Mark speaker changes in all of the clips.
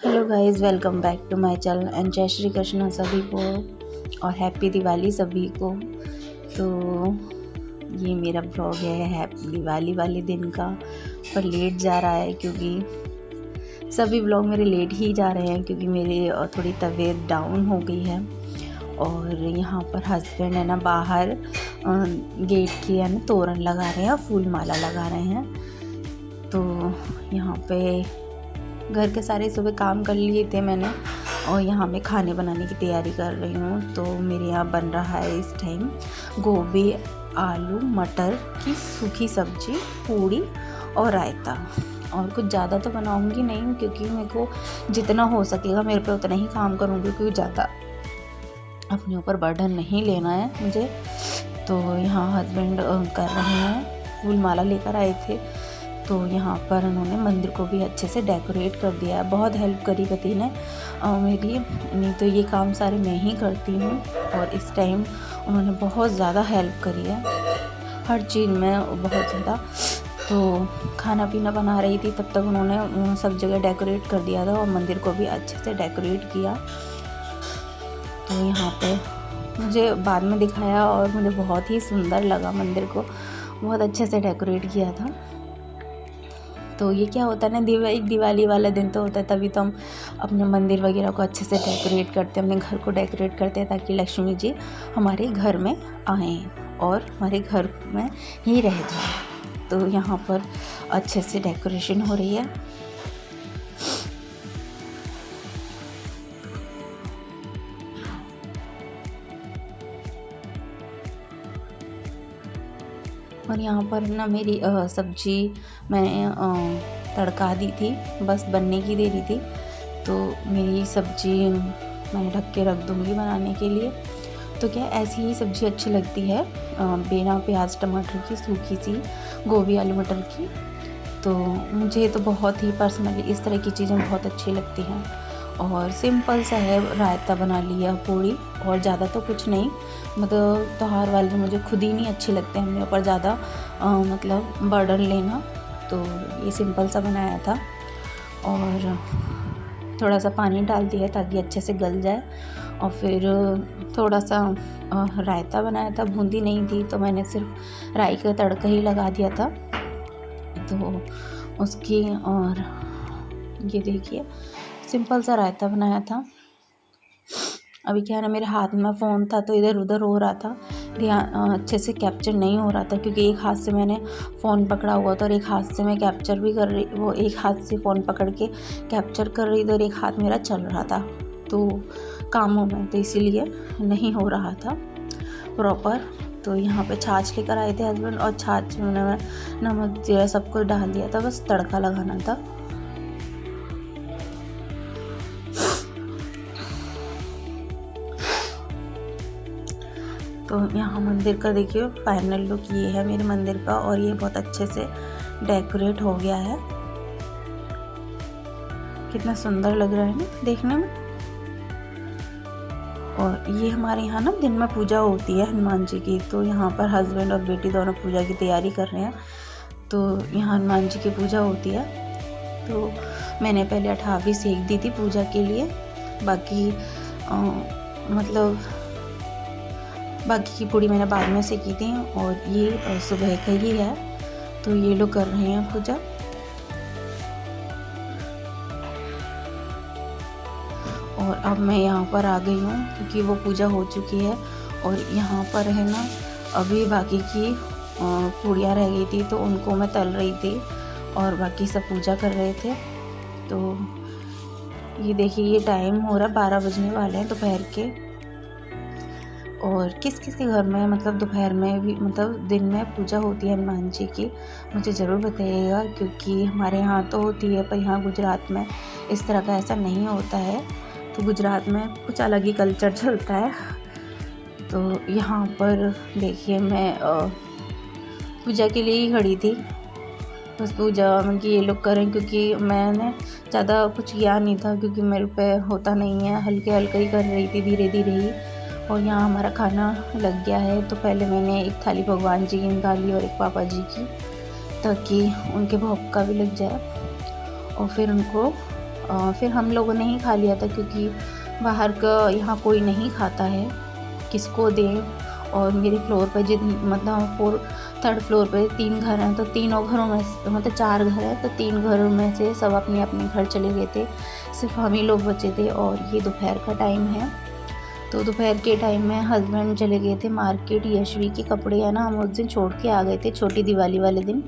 Speaker 1: Hello guys, welcome back to my channel and जय श्री कृष्ण सभी को और हैप्पी दिवाली सभी को। तो ये मेरा ब्लॉग है हैप्पी दिवाली वाले दिन का, पर लेट जा रहा है क्योंकि सभी ब्लॉग मेरे लेट ही जा रहे हैं क्योंकि मेरी थोड़ी तबीयत डाउन हो गई है। और यहाँ पर हस्बैंड है ना बाहर गेट की है ना तोरण लगा रहे हैं, फूल माला लगा रहे हैं। तो यहाँ पे घर के सारे सुबह काम कर लिए थे मैंने और यहाँ मैं खाने बनाने की तैयारी कर रही हूँ। तो मेरे यहाँ बन रहा है इस टाइम गोभी आलू मटर की सूखी सब्जी, पूड़ी और रायता। और कुछ ज़्यादा तो बनाऊँगी नहीं क्योंकि मेरे को जितना हो सकेगा मेरे पे उतना ही काम करूँगी क्योंकि ज़्यादा अपने ऊपर बर्डन नहीं लेना है मुझे। तो यहाँ हस्बैंड कर रहे हैं, फूल माला लेकर आए थे। तो यहाँ पर उन्होंने मंदिर को भी अच्छे से डेकोरेट कर दिया है। बहुत हेल्प करी पति ने मेरी, नहीं तो ये काम सारे मैं ही करती हूँ। और इस टाइम उन्होंने बहुत ज़्यादा हेल्प करी है हर चीज़ में, बहुत ज़्यादा। तो खाना पीना बना रही थी तब तक उन्होंने सब जगह डेकोरेट कर दिया था और मंदिर को भी अच्छे से डेकोरेट किया। तो यहाँ पे मुझे बाद में दिखाया और मुझे बहुत ही सुंदर लगा, मंदिर को बहुत अच्छे से डेकोरेट किया था। तो ये क्या होता है ना, एक दिवाली वाला दिन तो होता है, तभी तो हम अपने मंदिर वगैरह को अच्छे से डेकोरेट करते हैं, अपने घर को डेकोरेट करते हैं ताकि लक्ष्मी जी हमारे घर में आएँ और हमारे घर में ही रह जाए। तो यहाँ पर अच्छे से डेकोरेशन हो रही है। और यहाँ पर ना मेरी सब्जी मैंने तड़का दी थी, बस बनने की देरी थी। तो मेरी सब्जी मैंने ढक के रख दूँगी बनाने के लिए। तो क्या ऐसी ही सब्ज़ी अच्छी लगती है बिना प्याज टमाटर की, सूखी सी गोभी आलू मटर की। तो मुझे तो बहुत ही पर्सनली इस तरह की चीज़ें बहुत अच्छी लगती हैं। और सिंपल सा है, रायता बना लिया, पूड़ी, और ज़्यादा तो कुछ नहीं। मतलब त्योहार वाले मुझे खुद ही नहीं अच्छे लगते हैं मेरे ऊपर ज़्यादा मतलब बर्डन लेना। तो ये सिंपल सा बनाया था और थोड़ा सा पानी डाल दिया ताकि अच्छे से गल जाए। और फिर थोड़ा सा रायता बनाया था, बूंदी नहीं थी तो मैंने सिर्फ राई का तड़का ही लगा दिया था। तो उसकी, और ये देखिए सिंपल सा रायता बनाया था। अभी क्या है ना, मेरे हाथ में फ़ोन था तो इधर उधर हो रहा था, ध्यान अच्छे से कैप्चर नहीं हो रहा था क्योंकि एक हाथ से मैंने फ़ोन पकड़ा हुआ था और एक हाथ से मैं कैप्चर भी कर रही, वो एक हाथ से फ़ोन पकड़ के कैप्चर कर रही थी और एक हाथ मेरा चल रहा था तो कामों में, तो इसीलिए नहीं हो रहा था प्रॉपर। तो यहाँ पे छाछ लेकर आए थे हस्बैंड और छाछ में नमक जीरा सब कुछ डाल दिया था, बस तड़का लगाना था। तो यहाँ मंदिर का देखिए फाइनल लुक ये है मेरे मंदिर का, और ये बहुत अच्छे से डेकोरेट हो गया है। कितना सुंदर लग रहा है ना देखने में। और ये हमारे यहाँ ना दिन में पूजा होती है हनुमान जी की। तो यहाँ पर हस्बैंड और बेटी दोनों पूजा की तैयारी कर रहे हैं। तो यहाँ हनुमान जी की पूजा होती है। तो मैंने पहले अठावी सेक दी थी पूजा के लिए, बाकी बाकी की पूड़ी मैंने बाद में सेकी थी। और ये सुबह का ही है, तो ये लोग कर रहे हैं पूजा। और अब मैं यहाँ पर आ गई हूँ क्योंकि वो पूजा हो चुकी है। और यहाँ पर है ना अभी बाकी की पूड़ियाँ रह गई थी तो उनको मैं तल रही थी और बाकी सब पूजा कर रहे थे। तो ये देखिए ये टाइम हो रहा है 12 बजने वाले हैं दोपहर के। और किस किस के घर में मतलब दोपहर में भी मतलब दिन में पूजा होती है हनुमान जी की, मुझे ज़रूर बताइएगा क्योंकि हमारे यहाँ तो होती है पर यहाँ गुजरात में इस तरह का ऐसा नहीं होता है। तो गुजरात में कुछ अलग ही कल्चर चलता है। तो यहाँ पर देखिए मैं पूजा के लिए ही खड़ी थी, बस पूजा में कि ये लोग करें क्योंकि मैंने ज़्यादा कुछ किया नहीं था क्योंकि मेरे पे होता नहीं है, हल्के हल्के ही कर रही थी, धीरे धीरे ही। और यहाँ हमारा खाना लग गया है। तो पहले मैंने एक थाली भगवान जी की निकाली और एक पापा जी की, ताकि उनके भोग का भी लग जाए। और फिर उनको फिर हम लोगों ने ही खा लिया था, क्योंकि बाहर का यहाँ कोई नहीं खाता है, किसको दें। और मेरे फ्लोर पर मतलब थर्ड फ्लोर पे 3 घर हैं, तो तीनों घरों में मतलब 4 घर हैं, तो 3 घरों में से सब अपने अपने घर चले गए थे, सिर्फ हम ही लोग बचे थे। और ये दोपहर का टाइम है, तो दोपहर के टाइम में हस्बैंड चले गए थे मार्केट। यशवी के कपड़े है ना, हम उस दिन छोड़ के आ गए थे, छोटी दिवाली वाले दिन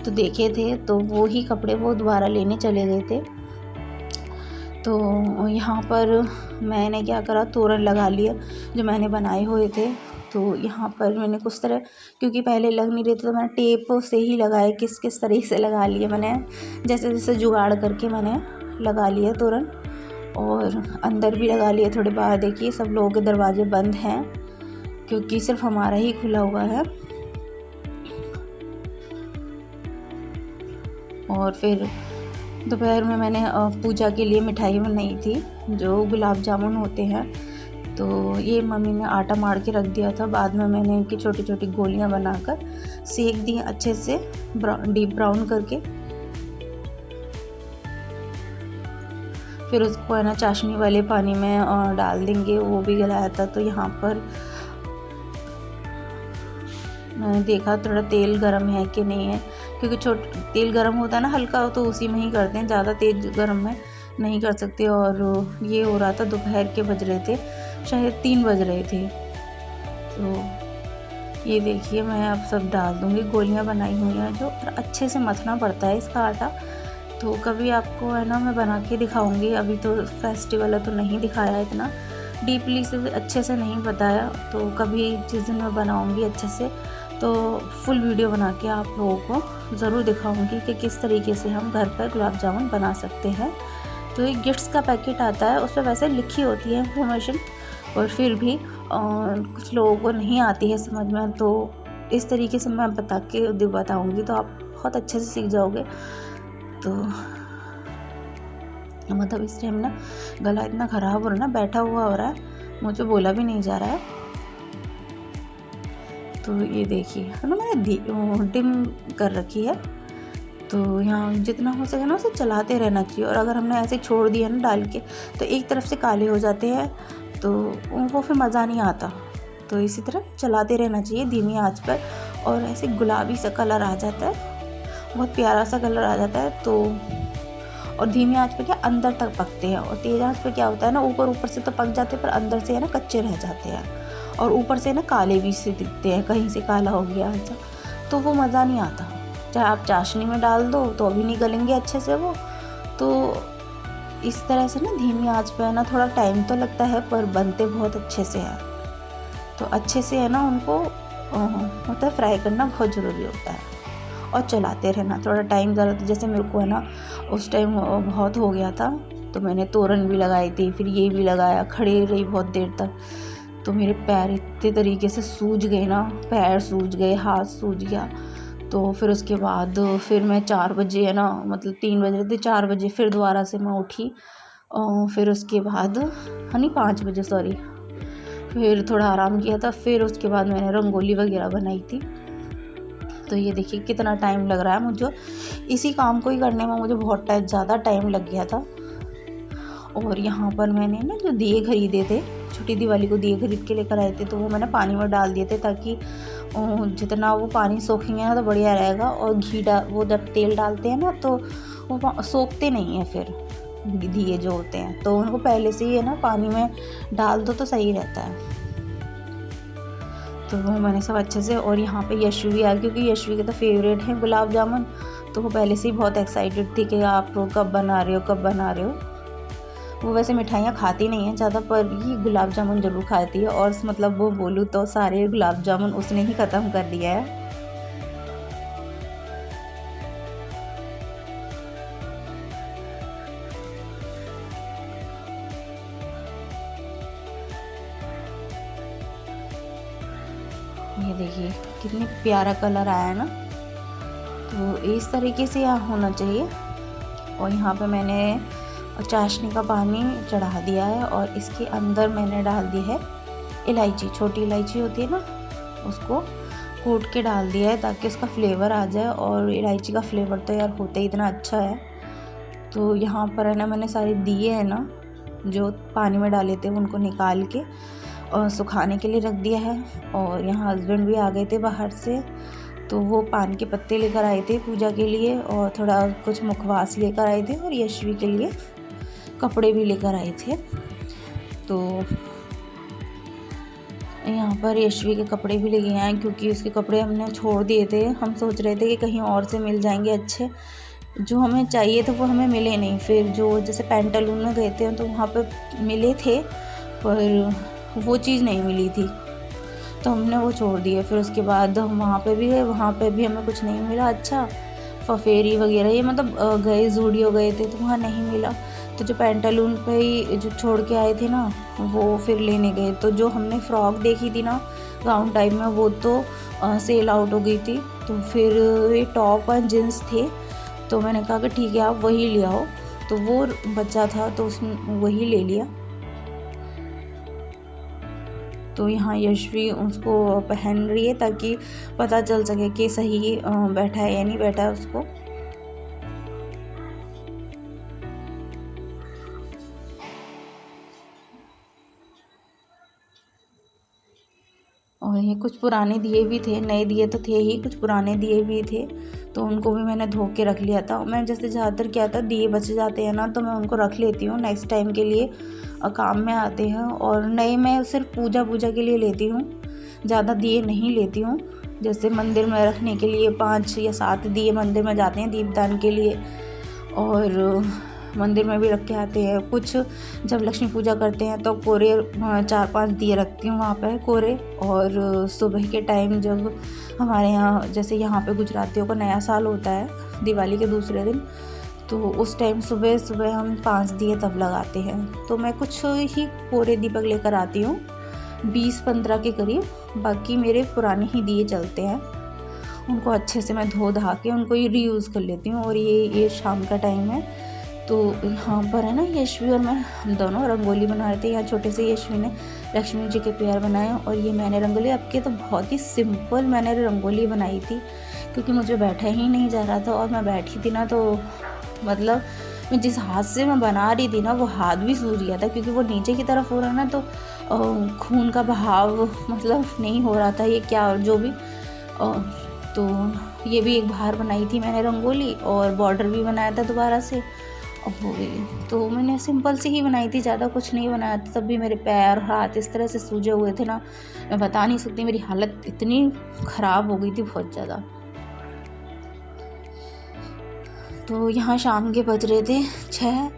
Speaker 1: तो देखे थे, तो वो ही कपड़े वो दोबारा लेने चले गए थे। तो यहाँ पर मैंने क्या करा, तोरण लगा लिया जो मैंने बनाए हुए थे। तो यहाँ पर मैंने कुछ तरह, क्योंकि पहले लग नहीं रहे थे, तो मैंने टेप से ही लगाए, किस किस तरीके से लगा लिए मैंने, जैसे जैसे जुगाड़ करके मैंने लगा लिया तोरण। और अंदर भी लगा लिए थोड़े बाहर। देखिए सब लोगों के दरवाजे बंद हैं, क्योंकि सिर्फ हमारा ही खुला हुआ है। और फिर दोपहर में मैंने पूजा के लिए मिठाई बनाई थी, जो गुलाब जामुन होते हैं। तो ये मम्मी ने आटा मार के रख दिया था, बाद में मैंने इनकी छोटी छोटी गोलियां बनाकर सेक दी अच्छे से डीप ब्राउन करके। फिर उसको है ना चाशनी वाले पानी में डाल देंगे, वो भी गलाया था। तो यहाँ पर मैंने देखा थोड़ा तेल गरम है कि नहीं है, क्योंकि तेल गरम होता है ना हल्का, तो उसी में ही करते हैं, ज़्यादा तेज गरम में नहीं कर सकते। और ये हो रहा था, दोपहर के बज रहे थे, शायद 3 बज रहे थे। तो ये देखिए मैं अब सब डाल दूँगी, गोलियां बनाई हुई हैं जो, अच्छे से मथना पड़ता है इसका आटा। तो कभी आपको है ना मैं बना के दिखाऊंगी, अभी तो फेस्टिवल है तो नहीं दिखाया इतना डीपली से, अच्छे से नहीं बताया। तो कभी जिस दिन मैं बनाऊंगी अच्छे से, तो फुल वीडियो बना के आप लोगों को ज़रूर दिखाऊंगी कि किस तरीके से हम घर पर गुलाब जामुन बना सकते हैं। तो एक गिफ्ट्स का पैकेट आता है, उस पर वैसे लिखी होती है इन्फॉर्मेशन, और फिर भी कुछ लोगों को नहीं आती है समझ में, तो इस तरीके से मैं बताऊंगी तो आप बहुत अच्छे से सीख जाओगे। तो मतलब इस टाइम ना गला इतना ख़राब हो रहा है ना, बैठा हुआ हो रहा है, मुझे बोला भी नहीं जा रहा है। तो ये देखिए है ना, मैंने डिम कर रखी है, तो यहाँ जितना हो सके ना उसे चलाते रहना चाहिए। और अगर हमने ऐसे छोड़ दिया ना डाल के, तो एक तरफ से काले हो जाते हैं, तो उनको फिर मज़ा नहीं आता। तो इसी तरह चलाते रहना चाहिए धीमी आंच पर, और ऐसे गुलाबी सा कलर आ जाता है, बहुत प्यारा सा कलर आ जाता है। तो और धीमी आंच पे क्या अंदर तक पकते हैं, और तेज़ आंच पे क्या होता है ना, ऊपर से तो पक जाते हैं, पर अंदर से है ना कच्चे रह जाते हैं, और ऊपर से ना काले भी से दिखते हैं, कहीं से काला हो गया ऐसा, तो वो मज़ा नहीं आता। चाहे आप चाशनी में डाल दो तो अभी नहीं गलेंगे अच्छे से वो। तो इस तरह से ना धीमी आंच पे है ना, थोड़ा टाइम तो लगता है, पर बनते बहुत अच्छे से हैं। तो अच्छे से है ना उनको मतलब फ्राई करना बहुत ज़रूरी होता है, और चलाते रहना थोड़ा टाइम ज़्यादा। जैसे मेरे को है ना उस टाइम बहुत हो गया था, तो मैंने तोरण भी लगाई थी, फिर ये भी लगाया, खड़े रही बहुत देर तक, तो मेरे पैर इतने तरीके से सूज गए ना, पैर सूज गए, हाथ सूज गया। तो फिर उसके बाद फिर मैं 4 बजे है ना, मतलब 3 बज रहे थे, 4 बजे फिर दोबारा से मैं उठी, फिर उसके बाद नहीं 5 बजे सॉरी, फिर थोड़ा आराम किया था, फिर उसके बाद मैंने रंगोली वगैरह बनाई थी। तो ये देखिए कितना टाइम लग रहा है मुझे, इसी काम को ही करने में मुझे बहुत ज़्यादा टाइम लग गया था। और यहाँ पर मैंने ना जो दिए खरीदे थे, छोटी दिवाली को दिए खरीद के लेकर आए थे, तो वो मैंने पानी में डाल दिए थे, ताकि जितना वो पानी सोखेंगे ना तो बढ़िया रहेगा। और वो जब तेल डालते हैं ना, तो वो सोखते नहीं हैं फिर दिए जो होते हैं, तो उनको पहले से ही है ना पानी में डाल दो तो सही रहता है। तो वो मैंने सब अच्छे से। और यहाँ पे यशवी भी आ गई, क्योंकि यशवी के तो फेवरेट हैं गुलाब जामुन, तो वो पहले से ही बहुत एक्साइटेड थी कि आप कब बना रहे हो, कब बना रहे हो। वो वैसे मिठाइयाँ खाती नहीं है ज़्यादा, पर ये गुलाब जामुन ज़रूर खाती है, और मतलब वो बोलूँ तो सारे गुलाब जामुन उसने ही ख़त्म कर दिया है। ये देखिए कितनी प्यारा कलर आया है ना, तो इस तरीके से यहाँ होना चाहिए। और यहाँ पे मैंने चाशनी का पानी चढ़ा दिया है, और इसके अंदर मैंने डाल दी है इलायची, छोटी इलायची होती है ना, उसको कूट के डाल दिया है, ताकि उसका फ्लेवर आ जाए। और इलायची का फ्लेवर तो यार होता ही इतना अच्छा है, तो यहाँ पर है ना मैंने सारे दिए हैं ना जो पानी में डाले थे उनको निकाल के और सुखाने के लिए रख दिया है। और यहाँ हस्बैंड भी आ गए थे बाहर से, तो वो पान के पत्ते लेकर आए थे पूजा के लिए और थोड़ा कुछ मुखवास लेकर आए थे और यशवी के लिए कपड़े भी लेकर आए थे। तो यहाँ पर यशवी के कपड़े भी लेके आए क्योंकि उसके कपड़े हमने छोड़ दिए थे। हम सोच रहे थे कि कहीं और से मिल जाएंगे अच्छे, जो हमें चाहिए थे वो हमें मिले नहीं। फिर जो जैसे पैंटालून में गए थे तो वहाँ पे मिले थे पर वो चीज़ नहीं मिली थी, तो हमने वो छोड़ दिए। फिर उसके बाद हम वहाँ पे भी गए, वहाँ पे भी हमें कुछ नहीं मिला अच्छा। फफेरी वगैरह ये मतलब गए ज़ूडियो गए थे तो वहाँ नहीं मिला। तो जो पैंटालून पे ही जो छोड़ के आए थे ना वो फिर लेने गए। तो जो हमने फ़्रॉक देखी थी ना गाउन टाइप में वो तो सेल आउट हो गई थी। तो फिर ये टॉप और जीन्स थे, तो मैंने कहा कि ठीक है आप वही ले आओ। तो वो बच्चा था तो उसने वही ले लिया। तो यहाँ यशवी उसको पहन रही है ताकि पता चल सके कि सही बैठा है या नहीं बैठा है उसको। और ये कुछ पुराने दिए भी थे, नए दिए तो थे ही, कुछ पुराने दिए भी थे, तो उनको भी मैंने धो के रख लिया था। मैं जैसे ज़्यादातर क्या था दिए बच जाते हैं ना तो मैं उनको रख लेती हूँ, नेक्स्ट टाइम के लिए काम में आते हैं। और नए मैं सिर्फ पूजा के लिए लेती हूँ, ज़्यादा दिए नहीं लेती हूँ। जैसे मंदिर में रखने के लिए 5 या 7 दिए मंदिर में जाते हैं दीपदान के लिए, और मंदिर में भी रख के आते हैं। कुछ जब लक्ष्मी पूजा करते हैं तो कोरे 4-5 दिए रखती हूँ वहाँ पर कोरे। और सुबह के टाइम जब हमारे यहाँ जैसे यहाँ पे गुजरातियों का नया साल होता है दिवाली के दूसरे दिन, तो उस टाइम सुबह सुबह हम 5 दिए तब लगाते हैं। तो मैं कुछ ही कोरे दीपक लेकर आती हूँ 20-15 के करीब, बाकी मेरे पुराने ही दिए चलते हैं। उनको अच्छे से मैं धो धा के उनको ये रीयूज़ कर लेती हूँ। और ये शाम का टाइम है, तो यहाँ पर है ना यशवी और मैं हम दोनों रंगोली बना रहे थे। यहाँ छोटे से यशवी ने लक्ष्मी जी के पैर बनाए और ये मैंने रंगोली, अब के तो बहुत ही सिंपल मैंने रंगोली बनाई थी क्योंकि मुझे बैठा ही नहीं जा रहा था। और मैं बैठी थी ना तो मतलब मैं जिस हाथ से मैं बना रही थी ना वो हाथ भी सूज गया था, क्योंकि वो नीचे की तरफ हो रहा ना तो खून का बहाव मतलब नहीं हो रहा था। ये क्या जो भी तो ये भी एक बाहर बनाई थी मैंने रंगोली और बॉर्डर भी बनाया था दोबारा से, अब हो गई। तो मैंने सिंपल सी ही बनाई थी, ज़्यादा कुछ नहीं बनाया था। तब भी मेरे पैर हाथ इस तरह से सूजे हुए थे ना, मैं बता नहीं सकती, मेरी हालत इतनी ख़राब हो गई थी बहुत ज़्यादा। तो यहाँ शाम के बज रहे थे 6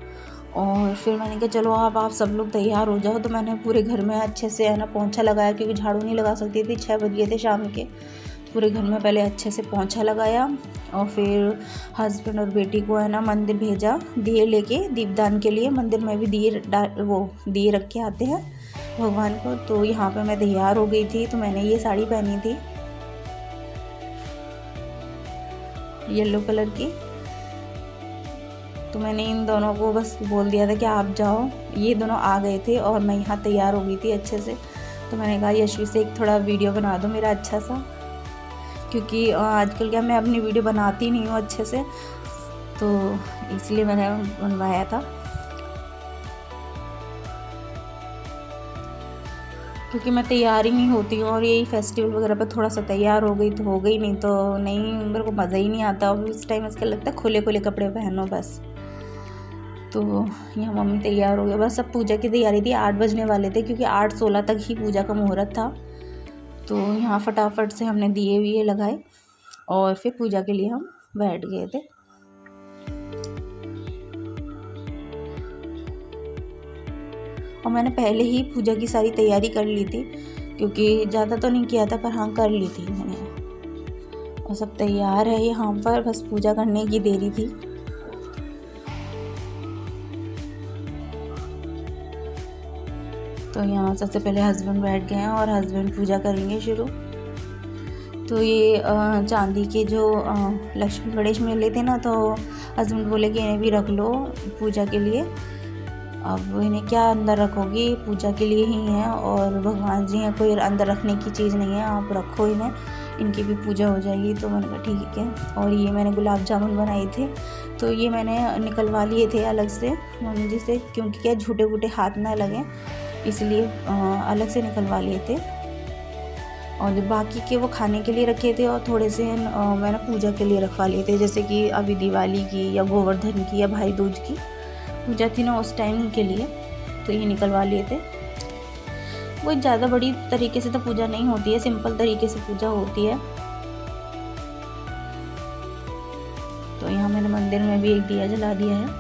Speaker 1: और फिर मैंने कहा चलो आप सब लोग तैयार हो जाओ। तो मैंने पूरे घर में अच्छे से है ना पोंछा लगाया, क्योंकि झाड़ू नहीं लगा सकती थी, 6 बज गए थे शाम के। पूरे घर में पहले अच्छे से पोंछा लगाया और फिर हस्बैंड और बेटी को है ना मंदिर भेजा दिए लेके दीपदान के लिए। मंदिर में भी दिए रख के आते हैं भगवान को। तो यहाँ पे मैं तैयार हो गई थी, तो मैंने ये साड़ी पहनी थी येलो कलर की। तो मैंने इन दोनों को बस बोल दिया था कि आप जाओ, ये दोनों आ गए थे और मैं यहाँ तैयार हो गई थी अच्छे से। तो मैंने कहा यशवी से एक थोड़ा वीडियो बना दो मेरा अच्छा सा, क्योंकि आजकल क्या मैं अपनी वीडियो बनाती नहीं हूँ अच्छे से, तो इसलिए मैंने बनवाया था। क्योंकि मैं तैयार ही नहीं होती हूँ और यही फेस्टिवल वगैरह पर थोड़ा सा तैयार हो गई तो हो गई, नहीं तो नहीं, मेरे को मज़ा ही नहीं आता। और उस टाइम इसका लगता है खुले खुले कपड़े पहनो बस। तो यहाँ मम्मी तैयार हो गया, बस अब पूजा की तैयारी थी। 8 बजने वाले थे क्योंकि 8:16 तक ही पूजा का मुहूर्त था। तो यहाँ फटाफट से हमने दिए लगाए और फिर पूजा के लिए हम बैठ गए थे। और मैंने पहले ही पूजा की सारी तैयारी कर ली थी, क्योंकि ज़्यादा तो नहीं किया था पर हाँ कर ली थी मैंने। और सब तैयार है यहाँ पर, बस पूजा करने की देरी थी। तो यहाँ सबसे पहले हस्बैंड बैठ गए हैं और हस्बैंड पूजा करेंगे शुरू। तो ये चांदी के जो लक्ष्मी गणेश मेले थे ना, तो हस्बैंड बोले कि इन्हें भी रख लो पूजा के लिए। अब इन्हें क्या अंदर रखोगी, पूजा के लिए ही है और भगवान जी हैं, कोई अंदर रखने की चीज़ नहीं है, आप रखो इन्हें, इनकी भी पूजा हो जाएगी। तो मैंने कहा ठीक है। और ये मैंने गुलाब जामुन बनाए थे, तो ये मैंने निकलवा लिए थे अलग से मम्मी जी से, क्योंकि क्या झूठे वूटे हाथ ना लगें, इसलिए अलग से निकलवा लिए थे। और जो बाकी के वो खाने के लिए रखे थे, और थोड़े से मैंने पूजा के लिए रखवा लिए थे, जैसे कि अभी दिवाली की या गोवर्धन की या भाई दूज की पूजा थी ना, उस टाइम के लिए, तो ये निकलवा लिए थे। वो ज़्यादा बड़ी तरीके से तो पूजा नहीं होती है, सिंपल तरीके से पूजा होती है। तो यहाँ मैंने मंदिर में भी एक दिया जला दिया है।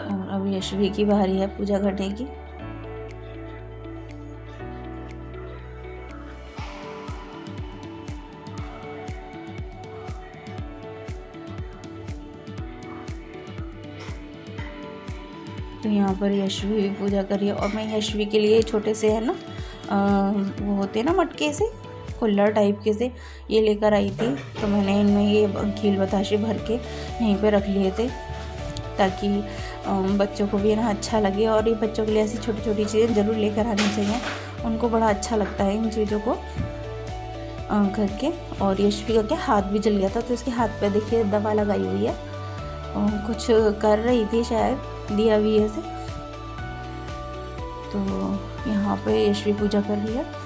Speaker 1: और अब यशवी की बारी है पूजा करने की। तो यहाँ पर यशवी भी पूजा करी है। और मैं यशवी के लिए छोटे से है ना वो होते हैं ना मटके से, कुल्हड़ टाइप के से, ये लेकर आई थी। तो मैंने इनमें ये खील बताशे भर के यहीं पे रख लिए थे, ताकि बच्चों को भी ना अच्छा लगे। और ये बच्चों के लिए ऐसी छोटी छोटी चीज़ें ज़रूर लेकर आनी चाहिए, उनको बड़ा अच्छा लगता है इन चीज़ों को करके। और यशवी का क्या हाथ भी जल गया था, तो इसके हाथ पे देखिए दवा लगाई हुई है। कुछ कर रही थी शायद दिया भी ऐसे। तो यहाँ पे यशवी पूजा कर रही है।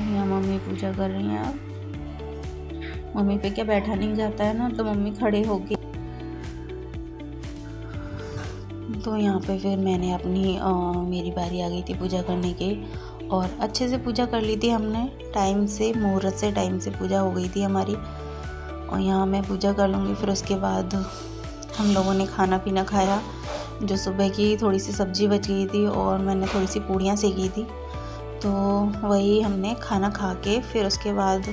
Speaker 1: यहाँ मम्मी पूजा कर रही हैं। अब मम्मी पे क्या बैठा नहीं जाता है ना, तो मम्मी खड़े होके। तो यहाँ पे फिर मैंने अपनी मेरी बारी आ गई थी पूजा करने की, और अच्छे से पूजा कर ली थी हमने, टाइम से, मुहूर्त से टाइम से पूजा हो गई थी हमारी। और यहाँ मैं पूजा कर लूँगी, फिर उसके बाद हम लोगों ने खाना पीना खाया। जो सुबह की थोड़ी सी सब्ज़ी बच गई थी, और मैंने थोड़ी सी पूड़ियाँ सेकी थी, तो वही हमने खाना खा के फिर उसके बाद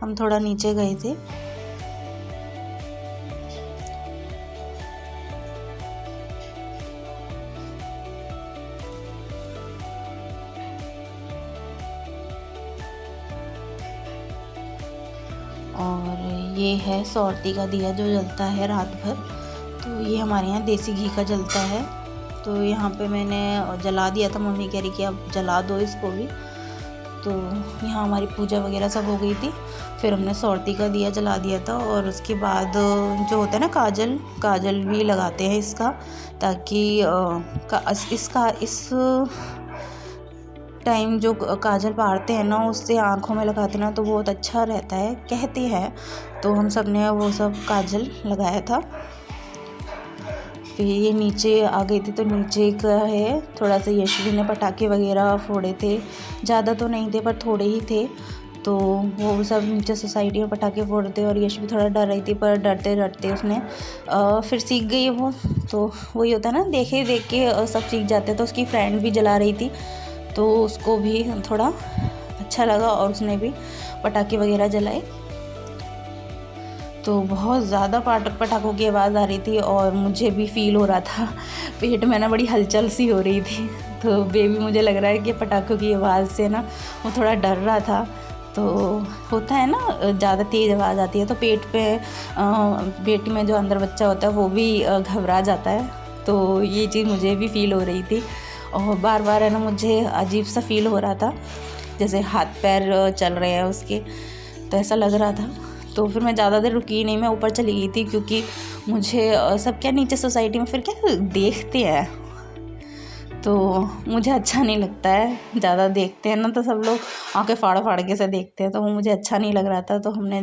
Speaker 1: हम थोड़ा नीचे गए थे। और ये है सौरती का दिया जो जलता है रात भर। तो ये हमारे यहाँ देसी घी का जलता है। तो यहाँ पे मैंने जला दिया था, मम्मी कह रही कि अब जला दो इसको भी। तो यहाँ हमारी पूजा वगैरह सब हो गई थी। फिर हमने सौरती का दिया जला दिया था, और उसके बाद जो होता है ना काजल भी लगाते हैं इसका, ताकि इस टाइम जो काजल पारते हैं ना, उससे आँखों में लगाते ना, तो बहुत अच्छा रहता है कहते हैं। तो हम सब ने वो सब काजल लगाया था। फिर ये नीचे आ गई थी, तो नीचे का है थोड़ा सा यशवी ने पटाखे वगैरह फोड़े थे, ज़्यादा तो नहीं थे पर थोड़े ही थे। तो वो सब नीचे सोसाइटी में पटाखे फोड़ रहे थे, और यशवी थोड़ा डर रही थी, पर डरते डरते उसने फिर सीख गई वो। तो वही होता है ना, देख के सब सीख जाते हैं। तो उसकी फ्रेंड भी जला रही थी, तो उसको भी थोड़ा अच्छा लगा, और उसने भी पटाखे वगैरह जलाए। तो बहुत ज़्यादा पटाखों की आवाज़ आ रही थी, और मुझे भी फील हो रहा था, पेट में ना बड़ी हलचल सी हो रही थी। तो बेबी मुझे लग रहा है कि पटाखों की आवाज़ से ना वो थोड़ा डर रहा था। तो होता है ना, ज़्यादा तेज़ आवाज़ आती है तो पेट में जो अंदर बच्चा होता है वो भी घबरा जाता है। तो ये चीज़ मुझे भी फील हो रही थी, और बार बार है ना मुझे अजीब सा फील हो रहा था, जैसे हाथ पैर चल रहे हैं उसके, तो ऐसा लग रहा था। तो फिर मैं ज़्यादा देर रुकी नहीं, मैं ऊपर चली गई थी, क्योंकि मुझे सब क्या नीचे सोसाइटी में फिर क्या देखते हैं, तो मुझे अच्छा नहीं लगता है। ज़्यादा देखते हैं ना तो सब लोग आंखें फाड़ फाड़ के से देखते हैं, तो वो मुझे अच्छा नहीं लग रहा था। तो हमने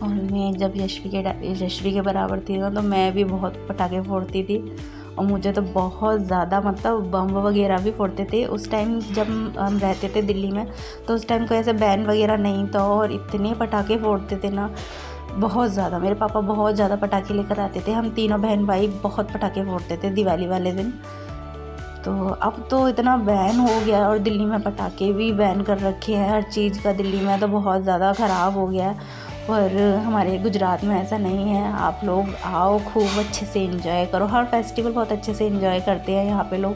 Speaker 1: और मैं जब यशवी के बराबर थी ना, तो मैं भी बहुत पटाखे फोड़ती थी। और मुझे तो बहुत ज़्यादा, मतलब बम वगैरह भी फोड़ते थे उस टाइम जब हम रहते थे दिल्ली में। तो उस टाइम कोई ऐसे बैन वगैरह नहीं था और इतने पटाखे फोड़ते थे ना, बहुत ज़्यादा। मेरे पापा बहुत ज़्यादा पटाखे लेकर आते थे। हम तीनों बहन भाई बहुत पटाखे फोड़ते थे दिवाली वाले दिन। तो अब तो इतना बैन हो गया और दिल्ली में पटाखे भी बैन कर रखे हैं। हर चीज़ का दिल्ली में तो बहुत ज़्यादा ख़राब हो गया है। पर हमारे गुजरात में ऐसा नहीं है। आप लोग आओ, खूब अच्छे से एंजॉय करो। हर फेस्टिवल बहुत अच्छे से एंजॉय करते हैं यहाँ पे लोग।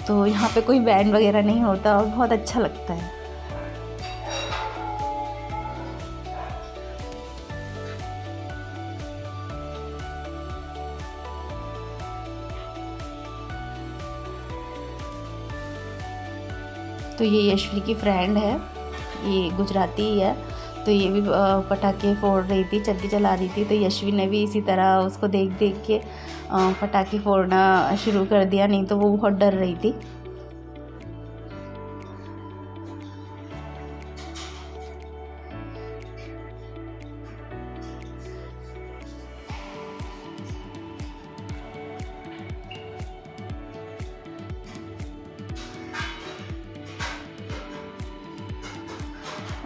Speaker 1: तो यहाँ पे कोई बैन वगैरह नहीं होता और बहुत अच्छा लगता है। तो ये यशवी की फ्रेंड है, ये गुजराती ही है। तो ये भी पटाखे फोड़ रही थी, चक्की चला रही थी। तो यशवी ने भी इसी तरह उसको देख देख के पटाखे फोड़ना शुरू कर दिया, नहीं तो वो बहुत डर रही थी।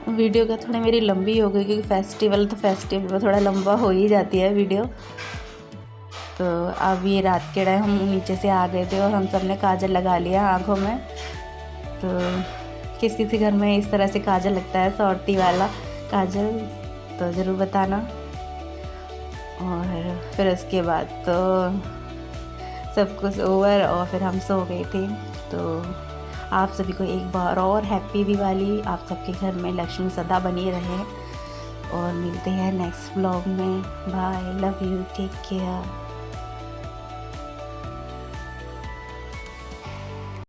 Speaker 1: वीडियो का थोड़ी मेरी लंबी हो गई, क्योंकि फेस्टिवल थोड़ा लंबा हो ही जाती है वीडियो। तो अब ये रात के टाइम हम नीचे से आ गए थे और हम सब ने काजल लगा लिया आँखों में। तो किस किसी घर में इस तरह से काजल लगता है, सौरती वाला काजल, तो ज़रूर बताना। और फिर उसके बाद तो सब कुछ ओवर और फिर हम सो गए थे। तो आप सभी को एक बार और हैप्पी दिवाली। आप सबके घर में लक्ष्मी सदा बनी रहे। और मिलते हैं नेक्स्ट व्लॉग में। Bye, love you, take care.